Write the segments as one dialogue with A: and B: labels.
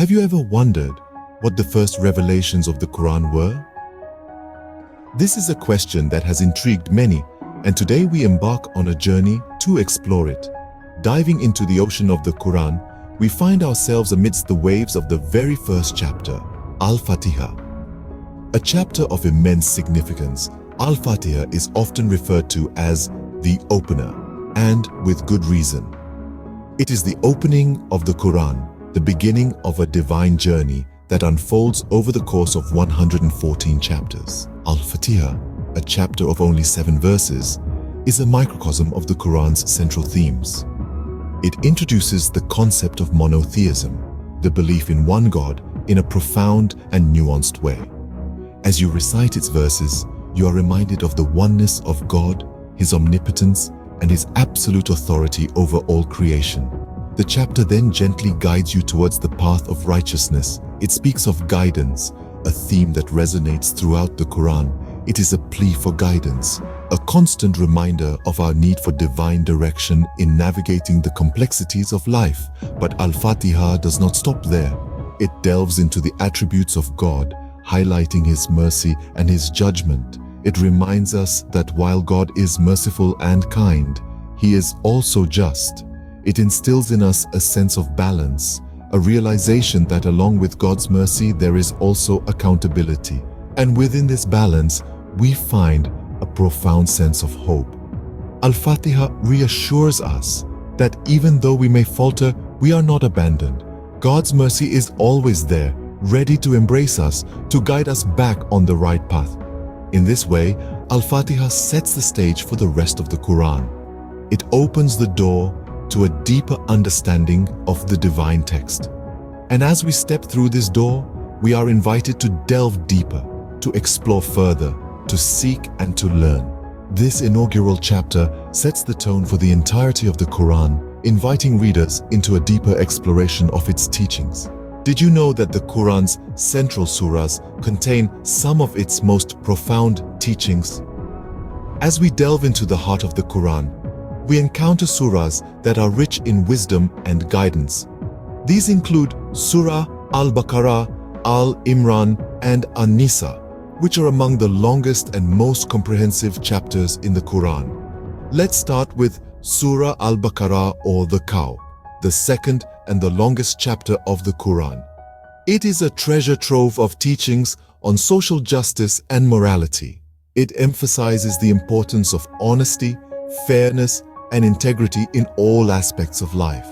A: Have you ever wondered what the first revelations of the Quran were? This is a question that has intrigued many, and today we embark on a journey to explore it. Diving into the ocean of the Quran, we find ourselves amidst the waves of the very first chapter, Al-Fatiha. A chapter of immense significance, Al-Fatiha is often referred to as the opener, and with good reason. It is the opening of the Quran, the beginning of a divine journey that unfolds over the course of 114 chapters. Al-Fatiha, a chapter of only 7 verses, is a microcosm of the Quran's central themes. It introduces the concept of monotheism, the belief in one God, in a profound and nuanced way. As you recite its verses, you are reminded of the oneness of God, His omnipotence, and His absolute authority over all creation. The chapter then gently guides you towards the path of righteousness. It speaks of guidance, a theme that resonates throughout the Quran. It is a plea for guidance, a constant reminder of our need for divine direction in navigating the complexities of life. But Al-Fatiha does not stop there. It delves into the attributes of God, highlighting His mercy and His judgment. It reminds us that while God is merciful and kind, He is also just. It instills in us a sense of balance, a realization that along with God's mercy there is also accountability. And within this balance, we find a profound sense of hope. Al-Fatiha reassures us that even though we may falter, we are not abandoned. God's mercy is always there, ready to embrace us, to guide us back on the right path. In this way, Al-Fatiha sets the stage for the rest of the Quran. It opens the door to a deeper understanding of the divine text. And as we step through this door, we are invited to delve deeper, to explore further, to seek and to learn. This inaugural chapter sets the tone for the entirety of the Quran, inviting readers into a deeper exploration of its teachings. Did you know that the Quran's central surahs contain some of its most profound teachings? As we delve into the heart of the Quran, we encounter surahs that are rich in wisdom and guidance. These include Surah Al-Baqarah, Al-Imran, and An-Nisa, which are among the longest and most comprehensive chapters in the Quran. Let's start with Surah Al-Baqarah, or the Cow, the second and the longest chapter of the Quran. It is a treasure trove of teachings on social justice and morality. It emphasizes the importance of honesty, fairness, and integrity in all aspects of life,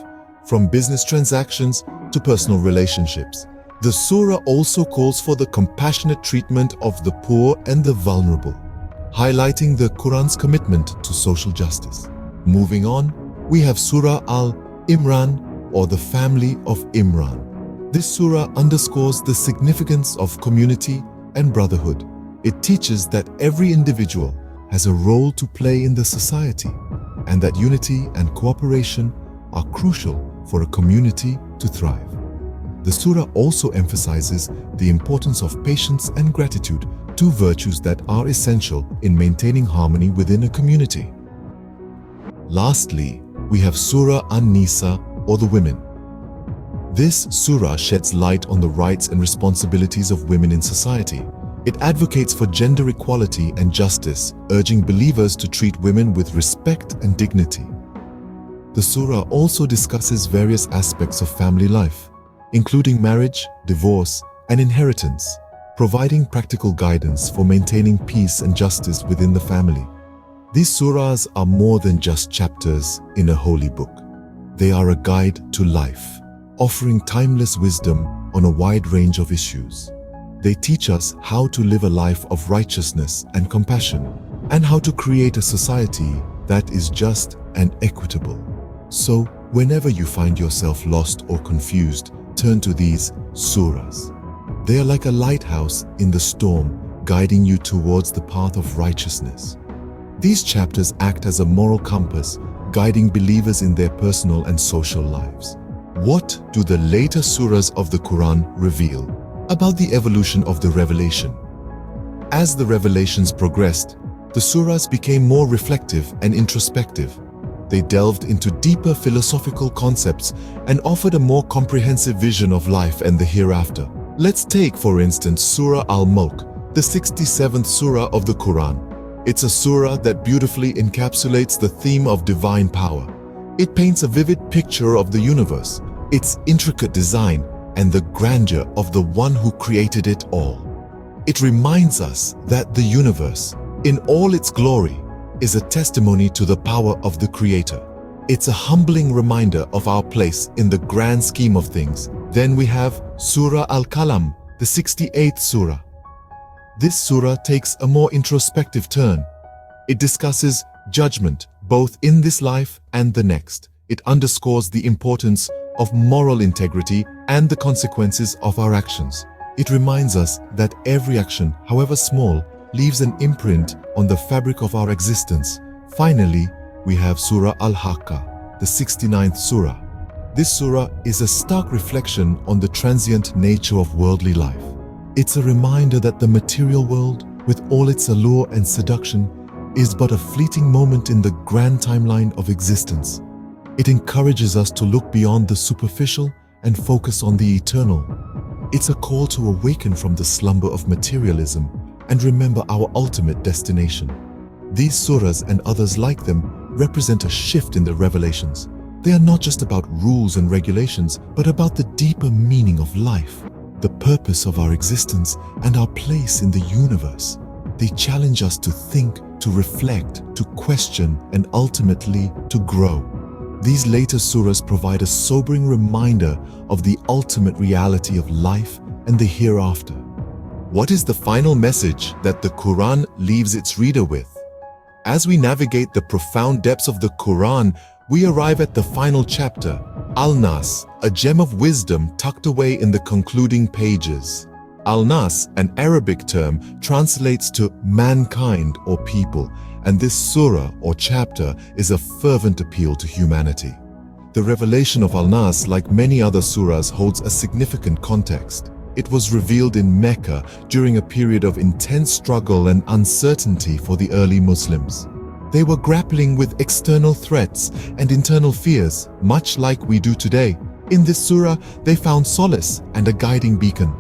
A: from business transactions to personal relationships. The surah also calls for the compassionate treatment of the poor and the vulnerable, highlighting the Quran's commitment to social justice. Moving on, we have Surah Al-Imran, or the family of Imran. This surah underscores the significance of community and brotherhood. It teaches that every individual has a role to play in the society, and that unity and cooperation are crucial for a community to thrive. The surah also emphasizes the importance of patience and gratitude, two virtues that are essential in maintaining harmony within a community. Lastly, we have Surah An-Nisa, or the women. This surah sheds light on the rights and responsibilities of women in society. It advocates for gender equality and justice, urging believers to treat women with respect and dignity. The surah also discusses various aspects of family life, including marriage, divorce, and inheritance, providing practical guidance for maintaining peace and justice within the family. These surahs are more than just chapters in a holy book. They are a guide to life, offering timeless wisdom on a wide range of issues. They teach us how to live a life of righteousness and compassion, and how to create a society that is just and equitable. So, whenever you find yourself lost or confused, turn to these surahs. They are like a lighthouse in the storm, guiding you towards the path of righteousness. These chapters act as a moral compass, guiding believers in their personal and social lives. What do the later surahs of the Quran reveal about the evolution of the revelation? As the revelations progressed, the surahs became more reflective and introspective. They delved into deeper philosophical concepts and offered a more comprehensive vision of life and the hereafter. Let's take, for instance, Surah Al-Mulk, the 67th surah of the Quran. It's a surah that beautifully encapsulates the theme of divine power. It paints a vivid picture of the universe, its intricate design, and the grandeur of the one who created it all. It reminds us that the universe, in all its glory, is a testimony to the power of the Creator. It's a humbling reminder of our place in the grand scheme of things. Then we have Surah Al-Qalam, the 68th surah. This surah takes a more introspective turn. It discusses judgment, both in this life and the next. It underscores the importance of moral integrity and the consequences of our actions. It reminds us that every action, however small, leaves an imprint on the fabric of our existence. Finally, we have Surah Al-Haqqah, the 69th surah. This surah is a stark reflection on the transient nature of worldly life. It's a reminder that the material world, with all its allure and seduction, is but a fleeting moment in the grand timeline of existence. It encourages us to look beyond the superficial and focus on the eternal. It's a call to awaken from the slumber of materialism and remember our ultimate destination. These surahs and others like them represent a shift in the revelations. They are not just about rules and regulations, but about the deeper meaning of life, the purpose of our existence, and our place in the universe. They challenge us to think, to reflect, to question, and ultimately to grow. These later surahs provide a sobering reminder of the ultimate reality of life and the hereafter. What is the final message that the Quran leaves its reader with? As we navigate the profound depths of the Quran, we arrive at the final chapter, Al-Nas, a gem of wisdom tucked away in the concluding pages. Al-Nas, an Arabic term, translates to mankind or people, and this surah or chapter is a fervent appeal to humanity. The revelation of Al-Nas, like many other surahs, holds a significant context. It was revealed in Mecca during a period of intense struggle and uncertainty for the early Muslims. They were grappling with external threats and internal fears, much like we do today. In this surah, they found solace and a guiding beacon.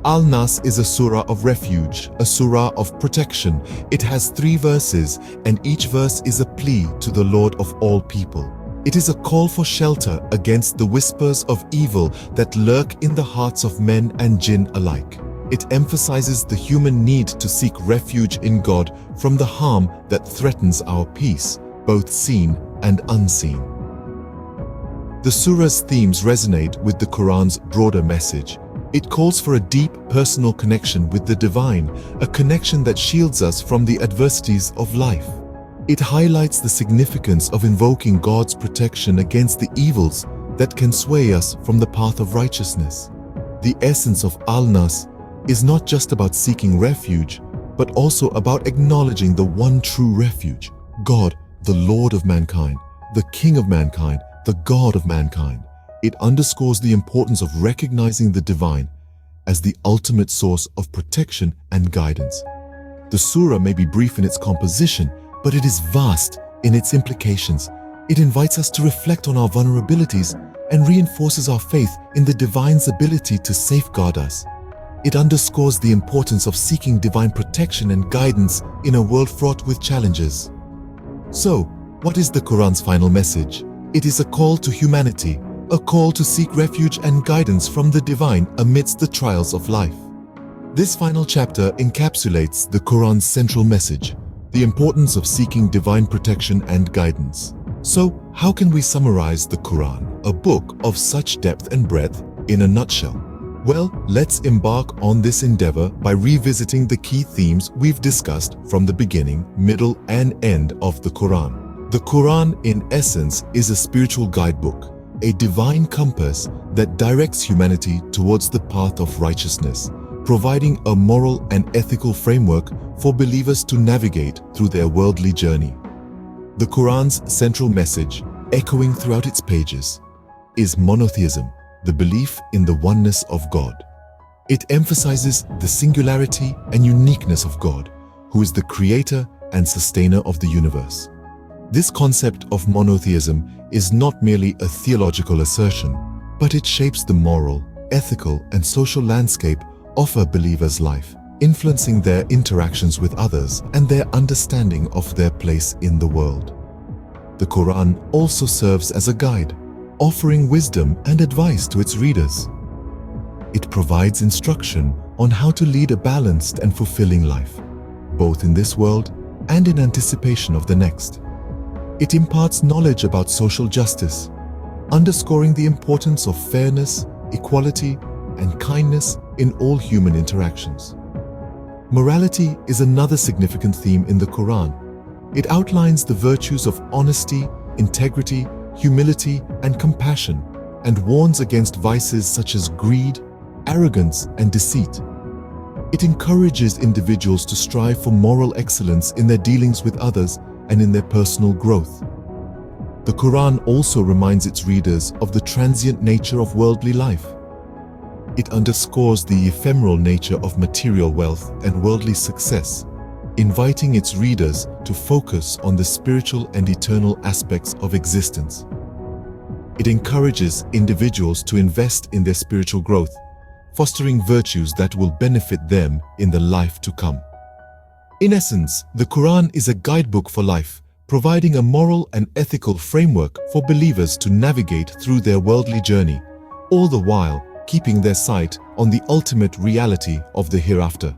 A: Al-Nas is a surah of refuge, a surah of protection. It has 3 verses, and each verse is a plea to the Lord of all people. It is a call for shelter against the whispers of evil that lurk in the hearts of men and jinn alike. It emphasizes the human need to seek refuge in God from the harm that threatens our peace, both seen and unseen. The surah's themes resonate with the Quran's broader message. It calls for a deep personal connection with the divine, a connection that shields us from the adversities of life. It highlights the significance of invoking God's protection against the evils that can sway us from the path of righteousness. The essence of Al-Nas is not just about seeking refuge, but also about acknowledging the one true refuge, God, the Lord of mankind, the King of mankind, the God of mankind. It underscores the importance of recognizing the divine as the ultimate source of protection and guidance. The surah may be brief in its composition, but it is vast in its implications. It invites us to reflect on our vulnerabilities and reinforces our faith in the divine's ability to safeguard us. It underscores the importance of seeking divine protection and guidance in a world fraught with challenges. So, what is the Quran's final message? It is a call to humanity, a call to seek refuge and guidance from the divine amidst the trials of life. This final chapter encapsulates the Quran's central message, the importance of seeking divine protection and guidance. So, how can we summarize the Quran, a book of such depth and breadth, in a nutshell? Well, let's embark on this endeavor by revisiting the key themes we've discussed from the beginning, middle, and end of the Quran. The Quran, in essence, is a spiritual guidebook, a divine compass that directs humanity towards the path of righteousness, providing a moral and ethical framework for believers to navigate through their worldly journey. The Quran's central message, echoing throughout its pages, is monotheism, the belief in the oneness of God. It emphasizes the singularity and uniqueness of God, who is the creator and sustainer of the universe. This concept of monotheism is not merely a theological assertion, but it shapes the moral, ethical, and social landscape of a believer's life, influencing their interactions with others and their understanding of their place in the world. The Quran also serves as a guide, offering wisdom and advice to its readers. It provides instruction on how to lead a balanced and fulfilling life, both in this world and in anticipation of the next. It imparts knowledge about social justice, underscoring the importance of fairness, equality, and kindness in all human interactions. Morality is another significant theme in the Quran. It outlines the virtues of honesty, integrity, humility, and compassion, and warns against vices such as greed, arrogance, and deceit. It encourages individuals to strive for moral excellence in their dealings with others and in their personal growth. The Quran also reminds its readers of the transient nature of worldly life. It underscores the ephemeral nature of material wealth and worldly success, inviting its readers to focus on the spiritual and eternal aspects of existence. It encourages individuals to invest in their spiritual growth, fostering virtues that will benefit them in the life to come. In essence, the Quran is a guidebook for life, providing a moral and ethical framework for believers to navigate through their worldly journey, all the while keeping their sight on the ultimate reality of the hereafter.